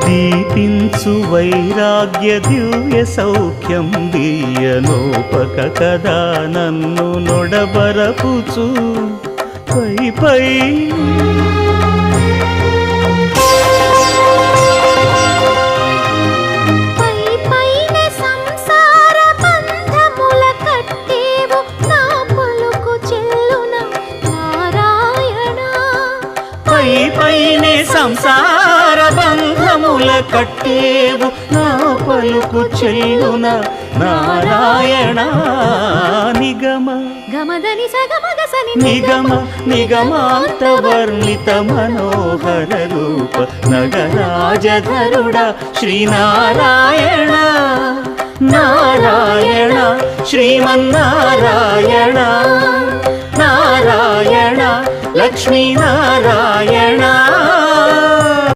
దీపించు వైరాగ్య దివ్య సౌఖ్యం దియ్యలోపక కదా నన్ను నొడబరపుచు పై పై పైనే సంసార బంధముల కట్టేవు నా పలుకు చెల్లున నారాయణ నిగమ గమదని సగమగసని నిగమ నిగమాంత వర్ణిత మనోహర రూప నగరాజధరుడ శ్రీనారాయణ నారాయణ శ్రీమన్నారాయణ నారాయణ లక్ష్మీనారాయణ